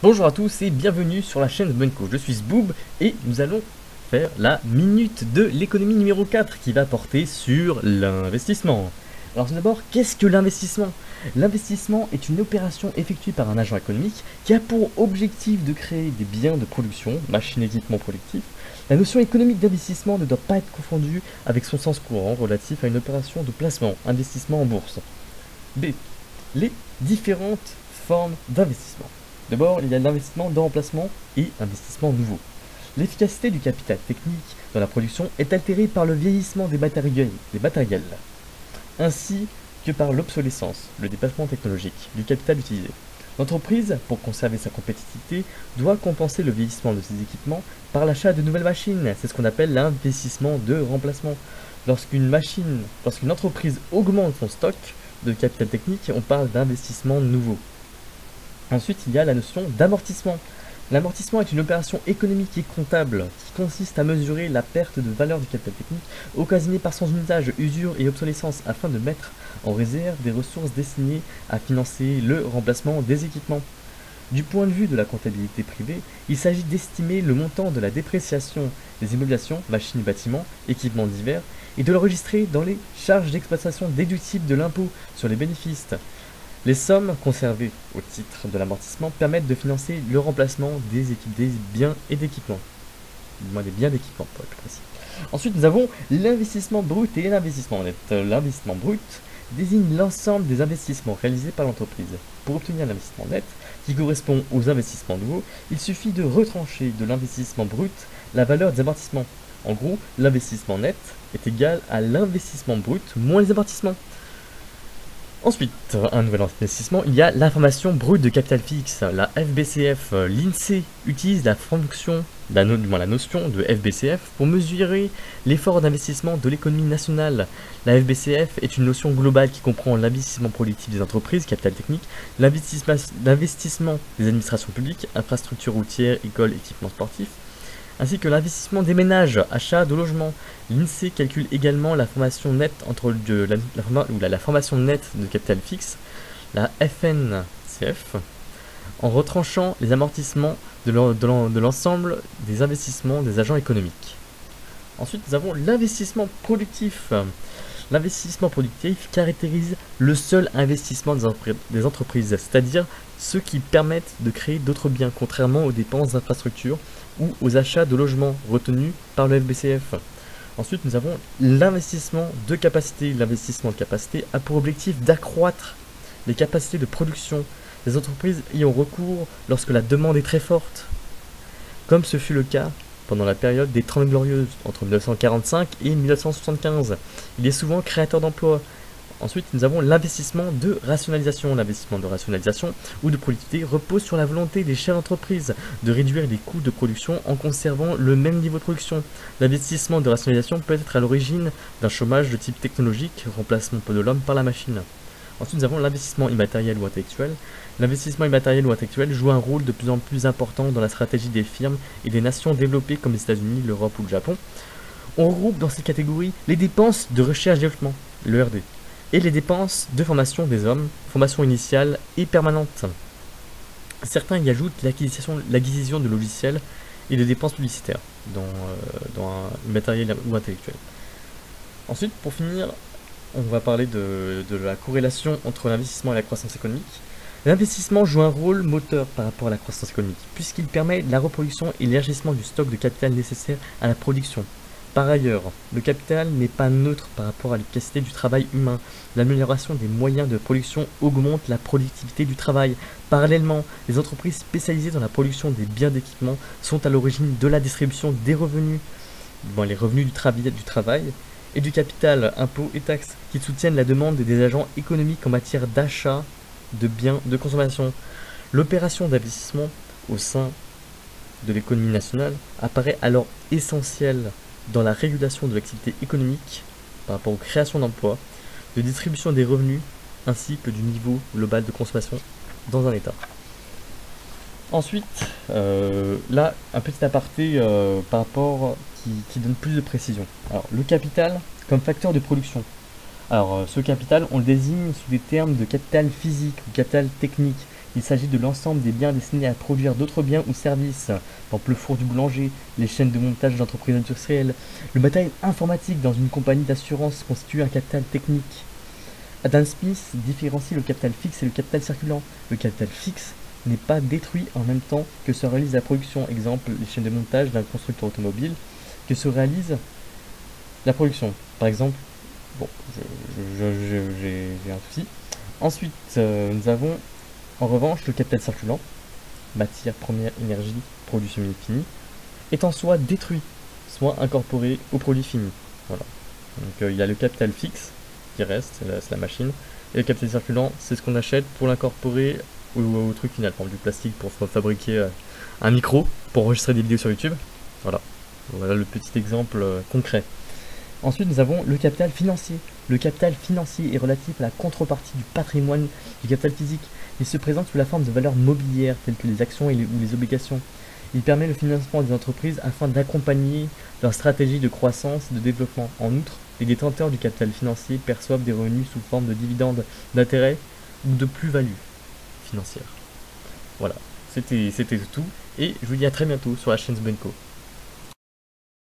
Bonjour à tous et bienvenue sur la chaîne de Benko. Je suis Zboob et nous allons faire la minute de l'économie numéro 4 qui va porter sur l'investissement. Alors tout d'abord, qu'est-ce que l'investissement? L'investissement est une opération effectuée par un agent économique qui a pour objectif de créer des biens de production, machines et équipements productifs. La notion économique d'investissement ne doit pas être confondue avec son sens courant relatif à une opération de placement, investissement en bourse. B. Les différentes formes d'investissement. D'abord, il y a l'investissement de remplacement et investissement nouveau. L'efficacité du capital technique dans la production est altérée par le vieillissement des matériels, ainsi que par l'obsolescence, le dépassement technologique du capital utilisé. L'entreprise, pour conserver sa compétitivité, doit compenser le vieillissement de ses équipements par l'achat de nouvelles machines. C'est ce qu'on appelle l'investissement de remplacement. Lorsqu'une entreprise augmente son stock de capital technique, on parle d'investissement nouveau. Ensuite, il y a la notion d'amortissement. L'amortissement est une opération économique et comptable qui consiste à mesurer la perte de valeur du capital technique occasionnée par son usage, usure et obsolescence afin de mettre en réserve des ressources destinées à financer le remplacement des équipements. Du point de vue de la comptabilité privée, il s'agit d'estimer le montant de la dépréciation des immobilisations, machines et bâtiments, équipements divers, et de l'enregistrer dans les charges d'exploitation déductibles de l'impôt sur les bénéfices. Les sommes conservées au titre de l'amortissement permettent de financer le remplacement des biens et d'équipements. Du moins des biens d'équipement pour être plus précis. Ensuite, nous avons l'investissement brut et l'investissement net. L'investissement brut désigne l'ensemble des investissements réalisés par l'entreprise. Pour obtenir l'investissement net, qui correspond aux investissements nouveaux, il suffit de retrancher de l'investissement brut la valeur des amortissements. En gros, l'investissement net est égal à l'investissement brut moins les amortissements. Ensuite, un nouvel investissement, il y a l'information brute de capital fixe, la FBCF. L'INSEE utilise la notion de FBCF pour mesurer l'effort d'investissement de l'économie nationale. La FBCF est une notion globale qui comprend l'investissement productif des entreprises, capital technique, l'investissement des administrations publiques, infrastructures routières, écoles, équipements sportifs, ainsi que l'investissement des ménages, achat de logements. L'INSEE calcule également la formation nette la formation nette de capital fixe, la FNCF, en retranchant les amortissements de l'ensemble des investissements des agents économiques. Ensuite, nous avons l'investissement productif. L'investissement productif caractérise le seul investissement des entreprises, c'est-à-dire ceux qui permettent de créer d'autres biens, contrairement aux dépenses d'infrastructures ou aux achats de logements retenus par le FBCF. Ensuite, nous avons l'investissement de capacité. L'investissement de capacité a pour objectif d'accroître les capacités de production des entreprises y ont recours lorsque la demande est très forte, comme ce fut le cas pendant la période des 30 Glorieuses, entre 1945 et 1975. Il est souvent créateur d'emplois. Ensuite, nous avons l'investissement de rationalisation. L'investissement de rationalisation ou de productivité repose sur la volonté des chefs d'entreprise de réduire les coûts de production en conservant le même niveau de production. L'investissement de rationalisation peut être à l'origine d'un chômage de type technologique, remplacement de l'homme par la machine. Ensuite, nous avons l'investissement immatériel ou intellectuel. L'investissement immatériel ou intellectuel joue un rôle de plus en plus important dans la stratégie des firmes et des nations développées comme les États-Unis, l'Europe ou le Japon. On regroupe dans cette catégorie les dépenses de recherche et développement, le RD, et les dépenses de formation des hommes, formation initiale et permanente. Certains y ajoutent l'acquisition de logiciels et de dépenses publicitaires dans un matériel ou intellectuel. Ensuite, pour finir, on va parler de la corrélation entre l'investissement et la croissance économique. L'investissement joue un rôle moteur par rapport à la croissance économique, puisqu'il permet la reproduction et l'élargissement du stock de capital nécessaire à la production. Par ailleurs, le capital n'est pas neutre par rapport à l'efficacité du travail humain. L'amélioration des moyens de production augmente la productivité du travail. Parallèlement, les entreprises spécialisées dans la production des biens d'équipement sont à l'origine de la distribution des revenus, les revenus du travail et du capital, impôts et taxes, qui soutiennent la demande des agents économiques en matière d'achat de biens de consommation. L'opération d'investissement au sein de l'économie nationale apparaît alors essentielle dans la régulation de l'activité économique par rapport aux créations d'emplois, de distribution des revenus, ainsi que du niveau global de consommation dans un État. Ensuite, là, un petit aparté par rapport qui donne plus de précision. Alors, le capital comme facteur de production. Alors, ce capital, on le désigne sous des termes de capital physique ou capital technique, Il s'agit de l'ensemble des biens destinés à produire d'autres biens ou services, par exemple le four du boulanger, les chaînes de montage d'entreprises industrielles. Le matériel informatique dans une compagnie d'assurance constitue un capital technique. Adam Smith différencie le capital fixe et le capital circulant. Le capital fixe n'est pas détruit en même temps que se réalise la production. Exemple, les chaînes de montage d'un constructeur automobile, que se réalise la production. Par exemple, bon, j'ai un souci. Ensuite, nous avons en revanche le capital circulant, matière première, énergie, produit semi-fini, est en soi détruit, soit incorporé au produit fini. Voilà. Donc il y a le capital fixe qui reste, c'est la machine, et le capital circulant, c'est ce qu'on achète pour l'incorporer au truc final, par exemple du plastique pour fabriquer un micro pour enregistrer des vidéos sur YouTube. Voilà, voilà le petit exemple concret. Ensuite, nous avons le capital financier. Le capital financier est relatif à la contrepartie du patrimoine du capital physique. Il se présente sous la forme de valeurs mobilières telles que les actions ou les obligations. Il permet le financement des entreprises afin d'accompagner leur stratégie de croissance et de développement. En outre, les détenteurs du capital financier perçoivent des revenus sous forme de dividendes, d'intérêts ou de plus-value financière. Voilà, c'était tout. Et je vous dis à très bientôt sur la chaîne Sbenco.